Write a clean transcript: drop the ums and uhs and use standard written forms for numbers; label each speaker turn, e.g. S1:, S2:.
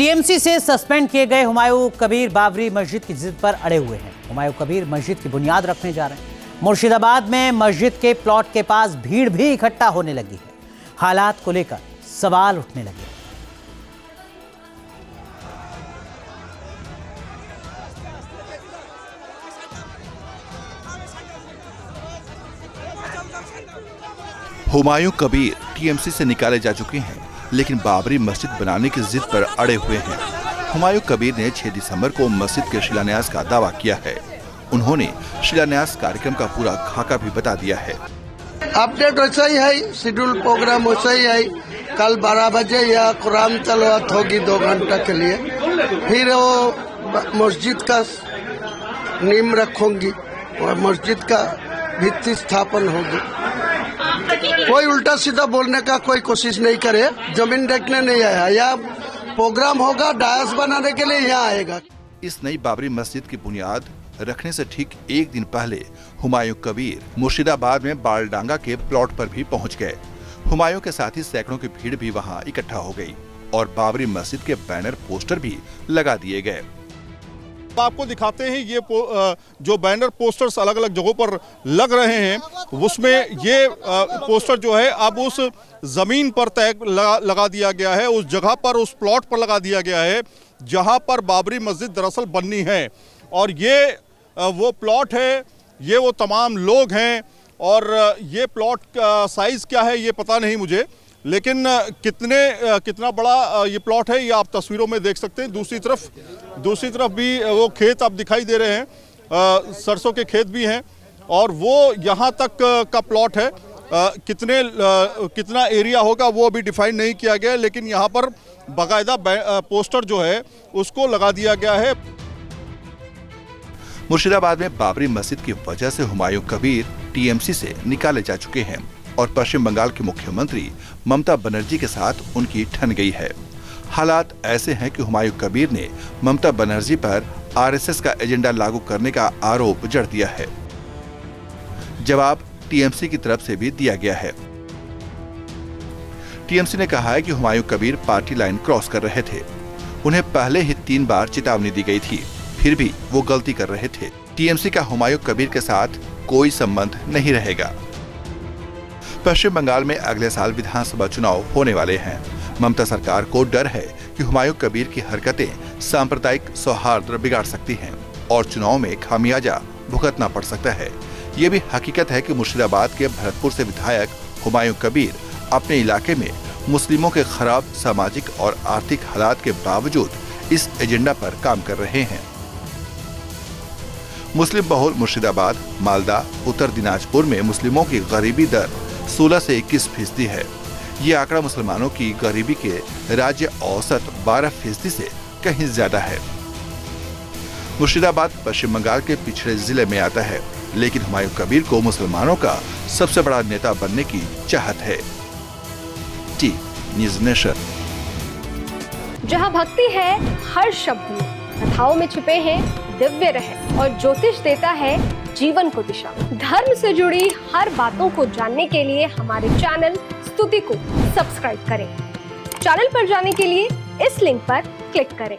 S1: TMC से suspend किए गए हुमायूं कबीर बाबरी मस्जिद की जिद पर अड़े हुए हैं। हुमायूं कबीर मस्जिद की बुनियाद रखने जा रहे हैं। मुर्शिदाबाद में मस्जिद के प्लॉट के पास भीड़ भी इकट्ठा होने लगी है। हालात को लेकर सवाल उठने लगे।
S2: हुमायूं कबीर टीएमसी से निकाले जा चुके हैं, लेकिन बाबरी मस्जिद बनाने की जिद पर अड़े हुए हैं। हुमायूं कबीर ने 6 दिसंबर को मस्जिद के शिलान्यास का दावा किया है। उन्होंने शिलान्यास कार्यक्रम का पूरा खाका भी बता दिया है।
S3: अपडेट वैसा ही है, शेड्यूल प्रोग्राम वैसा ही है। कल 12 बजे या कुरान तलवात होगी 2 घंटा के लिए, फिर वो मस्जिद का नींव रखूंगी और मस्जिद का भित्ति स्थापन होगी। कोई उल्टा सीधा बोलने का कोई कोशिश नहीं करे। जमीन देखने नहीं आया, या प्रोग्राम होगा डायस बनाने के लिए यहाँ आएगा।
S2: इस नई बाबरी मस्जिद की बुनियाद रखने से ठीक एक दिन पहले हुमायूं कबीर मुर्शिदाबाद में बालडांगा के प्लॉट पर भी पहुंच गए। हुमायूं के साथ ही सैकड़ों की भीड़ भी वहां इकट्ठा हो गई और बाबरी मस्जिद के बैनर पोस्टर भी लगा दिए गए।
S4: आपको दिखाते हैं ये जो बैनर पोस्टर्स अलग अलग जगहों पर लग रहे हैं, उसमें ये पोस्टर जो है अब उस जमीन पर लगा दिया गया है, उस जगह पर, उस प्लॉट पर लगा दिया गया है जहां पर बाबरी मस्जिद दरअसल बननी है। और ये वो प्लॉट है, ये वो तमाम लोग हैं। और ये प्लॉट का साइज क्या है ये पता नहीं मुझे, लेकिन कितना बड़ा ये प्लॉट है ये आप तस्वीरों में देख सकते हैं। दूसरी तरफ भी वो खेत आप दिखाई दे रहे हैं, सरसों के खेत भी हैं और वो यहाँ तक का प्लॉट है। कितना एरिया होगा वो अभी डिफाइन नहीं किया गया है, लेकिन यहाँ पर बाकायदा पोस्टर जो है उसको लगा दिया गया है।
S2: मुर्शिदाबाद में बाबरी मस्जिद की वजह से हुमायूं कबीर टीएमसी से निकाले जा चुके हैं और पश्चिम बंगाल की मुख्यमंत्री ममता बनर्जी के साथ उनकी ठन गई है। हालात ऐसे हैं कि हुमायूं कबीर ने ममता बनर्जी पर आरएसएस का एजेंडा लागू करने का आरोप जड़ दिया है। जवाब टीएमसी की तरफ से भी दिया गया है। टीएमसी ने कहा है कि Humayun Kabir party line cross कर रहे थे। उन्हें पहले ही 3 बार चेतावनी दी गई थी, फिर भी वो गलती कर रहे थे। टीएमसी का हुमायूं कबीर के साथ कोई संबंध नहीं रहेगा। पश्चिम बंगाल में अगले साल विधानसभा चुनाव होने वाले हैं। ममता सरकार को डर है कि हुमायूं कबीर की हरकतें सांप्रदायिक सौहार्द बिगाड़ सकती हैं और चुनाव में खामियाजा भुगतना पड़ सकता है। ये भी हकीकत है कि मुर्शिदाबाद के भरतपुर से विधायक हुमायूं कबीर अपने इलाके में मुस्लिमों के खराब सामाजिक और आर्थिक हालात के बावजूद इस एजेंडा पर काम कर रहे हैं। मुस्लिम बहुल मुर्शिदाबाद, मालदा, उत्तर दिनाजपुर में मुस्लिमों की गरीबी दर 16 से 21% है। ये आंकड़ा मुसलमानों की गरीबी के राज्य औसत 12% से कहीं ज्यादा है। मुर्शिदाबाद पश्चिम बंगाल के पिछड़े जिले में आता है, लेकिन हुमायूं कबीर को मुसलमानों का सबसे बड़ा नेता बनने की चाहत है। T news nation.
S5: जहां भक्ति है हर शब्द में, कथाओं में छुपे हैं दिव्य रहस्य और ज्योतिष देता है जीवन को दिशा। धर्म से जुड़ी हर बातों को जानने के लिए हमारे चैनल स्तुति को सब्सक्राइब करें। चैनल पर जाने के लिए इस लिंक पर क्लिक करें।